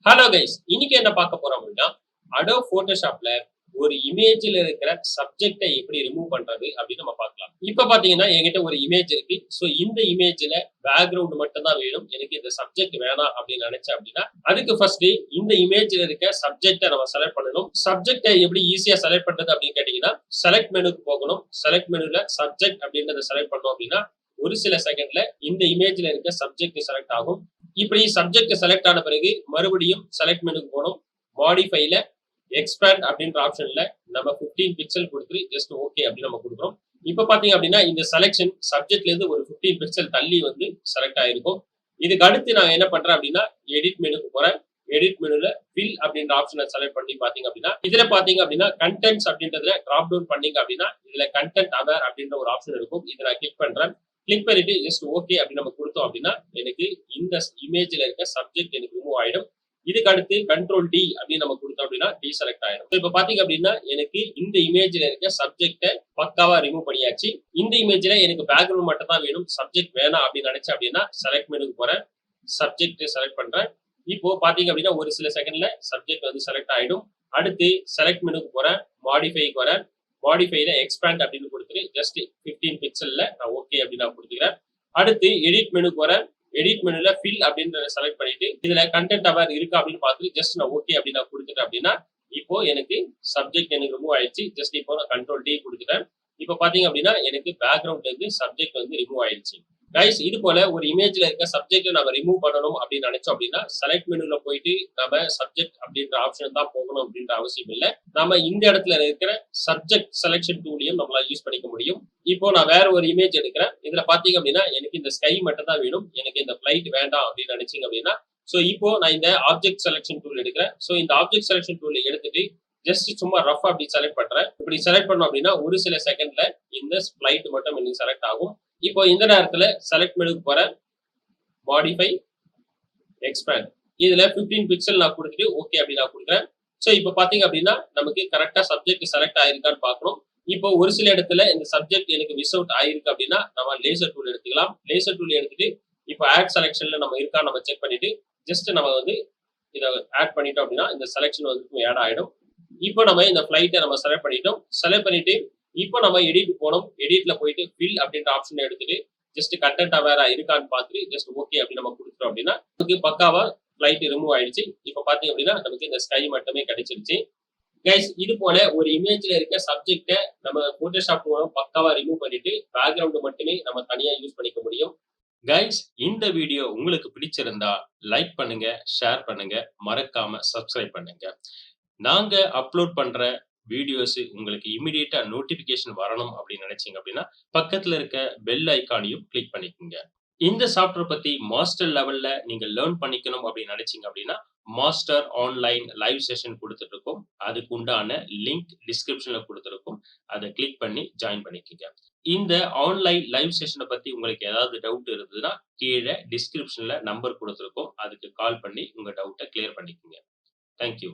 Hello guys, இன்னைக்கு என்ன பார்க்க போறோம் அப்படின்னா Adobe Photoshopல ஒரு இமேஜ்ல இருக்கிற சப்ஜெக்டை எப்படி ரிமூவ் பண்றது அப்படின்னு நம்ம பார்க்கலாம். இப்ப பாத்தீங்கன்னா என்கிட்ட ஒரு இமேஜ் இருக்கு. சோ இந்த இமேஜ்ல பேக்ரவுண்ட் மட்டும் தான் வேணும், எனக்கு இந்த சப்ஜெக்ட் வேணாம் அப்படின்னு நினைச்சேன் அப்படின்னா அதுக்கு ஃபர்ஸ்ட் இந்த இமேஜ்ல இருக்க சப்ஜெக்டை நம்ம செலக்ட் பண்ணணும். சப்ஜெக்டை எப்படி ஈஸியா செலக்ட் பண்றது அப்படின்னு கேட்டீங்கன்னா செலக்ட் மெனுக்கு போகணும். செலக்ட் மெனுல சப்ஜெக்ட் அப்படின்றத செலக்ட் பண்ணோம் அப்படின்னா ஒரு சில செகண்ட்ல இந்த இமேஜ்ல இருக்க சப்ஜெக்ட் செலக்ட் ஆகும். இப்படி சப்ஜெக்ட் செலக்ட் ஆன பிறகு மறுபடியும் செலக்ட் மெனுக்கு போகணும். மாடிஃபைல எக்ஸ்பேண்ட் அப்படின்ற ஆப்ஷன்ல நம்ம 15 பிக்சல் கொடுத்து ஜஸ்ட் ஓகே அப்படின்னு நம்ம கொடுக்குறோம். இப்ப பாத்தீங்க அப்படின்னா இந்த செலக்ஷன் சப்ஜெக்ட்ல இருந்து ஒரு 15 பிக்சல் தள்ளி வந்து செலக்ட் ஆயிருக்கும். இதுக்கு அடுத்து நான் என்ன பண்றேன் அப்படின்னா எடிட் மெனுக்கு போறேன். எடிட் மெனுல ஃபில் அப்படின்ற ஆப்ஷனை செலக்ட் பண்ணி பாத்தீங்க அப்படின்னா இதுல பாத்தீங்க அப்படின்னா கண்டென்ட்ஸ் அப்படின்றதுல டிராப் டவுன் பண்ணீங்க அப்படின்னா இதுல கண்டென்ட் அவேர் அப்படின்ற ஒரு ஆப்ஷன் இருக்கும். இதை நான் கிளிக் பண்றேன். கிளிக் பண்ணிட்டு ஜஸ்ட் ஓகே அப்படின்னு நம்ம கொடுத்தோம் அப்படின்னா எனக்கு இந்த இமேஜ்ல இருக்க சப்ஜெக்ட் எனக்கு ரிமூவ் ஆயிடும். இதுக்கு அடுத்து கண்ட்ரோல் டி அப்படின்னு நம்ம கொடுத்தோம் அப்படின்னா டீசெலக்ட் ஆயிடும். இப்ப பாத்தீங்க அப்படின்னா எனக்கு இந்த இமேஜ்ல இருக்க சப்ஜெக்ட பக்காவா ரிமூவ் பண்ணியாச்சு. இந்த இமேஜ்ல எனக்கு பேக்ரவுண்ட் மட்டும் தான் வேணும், சப்ஜெக்ட் வேணாம் அப்படின்னு நினைச்சேன் அப்படின்னா செலக்ட் மெனுக்கு போறேன். சப்ஜெக்ட் செலக்ட் பண்றேன். இப்போ பாத்தீங்க அப்படின்னா ஒரு சில செகண்ட்ல சப்ஜெக்ட் வந்து செலக்ட் ஆயிடும். அடுத்து செலக்ட் மெனுக்கு போறேன். மாடிஃபைக்கு வரேன். மாடிஃபைல எக்ஸ்பேண்ட் அப்படின்னு கொடுத்துட்டு ஜஸ்ட் 15 பிக்சல்ல நான் ஓகே அப்படின்னு நான் கொடுத்துக்கிறேன். அடுத்து எடிட் மெனுக்கு வரேன். எடிட் மெனுல ஃபில் அப்படின்றத செலக்ட் பண்ணிட்டு இதுல கண்டென்ட் அவேர் இருக்கா அப்படின்னு பார்த்துட்டு ஜஸ்ட் நான் ஓகே அப்படின்னு நான் கொடுத்துட்டேன் அப்படின்னா இப்போ எனக்கு சப்ஜெக்ட் எனக்கு ரிமூவ் ஆயிடுச்சு. ஜஸ்ட் இப்போ நான் கண்ட்ரோல் டி கொடுத்துட்டேன். இப்போ பாத்தீங்க அப்படின்னா எனக்கு பேக்ரவுண்ட்ல இருந்து சப்ஜெக்ட் வந்து ரிமூவ் ஆயிடுச்சு. கைஸ், இது போல ஒரு இமேஜ்ல இருக்க சப்ஜெக்ட் நம்ம ரிமூவ் பண்ணணும் அப்படின்னு நினைச்சோம் அப்படின்னா செலக்ட் மெனுல போயிட்டு நம்ம சப்ஜெக்ட் அப்படின்ற ஆப்ஷன் தான் போகணும் அப்படின்ற அவசியம் இல்லை. நம்ம இந்த இடத்துல இருக்கிற சப்ஜெக்ட் செலக்ஷன் டூலையும் நம்மளால யூஸ் பண்ணிக்க முடியும். இப்போ நான் வேற ஒரு இமேஜ் எடுக்கிறேன். இதுல பாத்தீங்க அப்படின்னா எனக்கு இந்த ஸ்கை மட்டும் தான் வேணும், எனக்கு இந்த பிளைட் வேண்டாம் அப்படின்னு நினைச்சீங்க அப்படின்னா சோ இப்போ நான் இந்த ஆப்ஜெக்ட் செலக்ஷன் டூல் எடுக்கிறேன். சோ இந்த ஆப்ஜெக்ட் செலக்ஷன் டூல் எடுத்துட்டு ஜஸ்ட் சும்மா ரஃப் அப்படி செலக்ட் பண்றேன். இப்படி செலக்ட் பண்ணோம் அப்படின்னா ஒரு சில செகண்ட்ல இந்த பிளைட் மட்டும் எனக்கு செலக்ட் ஆகும். இப்போ இந்த நேரத்துல செலக்ட் மெனுக்கு போறேன். மாடிஃபை எக்ஸ்பேண்ட் இதுல 15 பிக்சல் நான் கொடுத்துட்டு ஓகே அப்படி நான் கொடுக்குறேன். சோ இப்போ பாத்தீங்க அப்படின்னா நமக்கு கரெக்டா சப்ஜெக்ட் செலக்ட் ஆயிருக்கான்னு பாக்கணும். இப்போ ஒரு சில இடத்துல இந்த சப்ஜெக்ட் எனக்கு மிஸ் அவுட் ஆயிருக்கு அப்படின்னா நம்ம லேசர் டூல் எடுத்துக்கலாம். லேசர் டூல் எடுத்துட்டு இப்போ ஆட் செலக்ஷன்ல நம்ம இருக்கா நம்ம செக் பண்ணிட்டு ஜஸ்ட் நம்ம வந்து இதை ஆட் பண்ணிட்டோம் அப்படின்னா இந்த செலக்ஷன் வந்து ஆட் ஆயிடும். இப்போ நம்ம இந்த ஃபிளைட்டை நம்ம செலக்ட் பண்ணிட்டோம். செலக்ட் பண்ணிட்டு இப்போ நம்ம எடிட் போனோம். எடிட்ல போயிட்டு ஃபில் அப்படின்ற ஆப்ஷன் எடுத்துட்டு ஜஸ்ட் கண்டென்ட் அவேரா இருக்கான்னு பார்த்துட்டு ஜஸ்ட் ஓகே அப்படின்னு நம்ம கொடுத்துட்டோம் அப்படின்னா நமக்கு பக்காவா ஃபிளைட் ரிமூவ் ஆயிடுச்சு. இப்போ பாத்தீங்க அப்படின்னா நமக்கு இந்த ஸ்கை மட்டுமே கிடைச்சிருச்சு. கைஸ், இது போல ஒரு இமேஜ்ல இருக்க சப்ஜெக்டை நம்ம போட்டோஷாப் மூலம் பக்காவா ரிமூவ் பண்ணிட்டு பேக்ரவுண்ட் மட்டுமே நம்ம தனியா யூஸ் பண்ணிக்க முடியும். கைஸ், இந்த வீடியோ உங்களுக்கு பிடிச்சிருந்தா லைக் பண்ணுங்க, ஷேர் பண்ணுங்க, மறக்காம சப்ஸ்கிரைப் பண்ணுங்க. நாங்க அப்லோட் பண்ற வீடியோஸ் உங்களுக்கு இமிடியேட்டா நோட்டிபிகேஷன் வரணும் அப்படின்னு நினைச்சீங்க அப்படின்னா பக்கத்துல இருக்க பெல் ஐக்கானையும் கிளிக் பண்ணிக்கோங்க. இந்த சாஃப்ட்வேர் பத்தி மாஸ்டர் லெவல்ல நீங்க லேர்ன் பண்ணிக்கணும் அப்படின்னு நினைச்சீங்க அப்படின்னா மாஸ்டர் ஆன்லைன் லைவ் செஷன் கொடுத்துட்டு இருக்கோம். அதுக்கு உண்டான லிங்க் டிஸ்கிரிப்ஷன்ல கொடுத்துருக்கோம். அதை கிளிக் பண்ணி ஜாயின் பண்ணிக்கோங்க. இந்த ஆன்லைன் லைவ் செஷனை பத்தி உங்களுக்கு ஏதாவது டவுட் இருந்ததுன்னா கீழே டிஸ்கிரிப்ஷன்ல நம்பர் கொடுத்துருக்கோம். அதுக்கு கால் பண்ணி உங்க டவுட்டை கிளியர் பண்ணிக்கோங்க. தேங்க்யூ.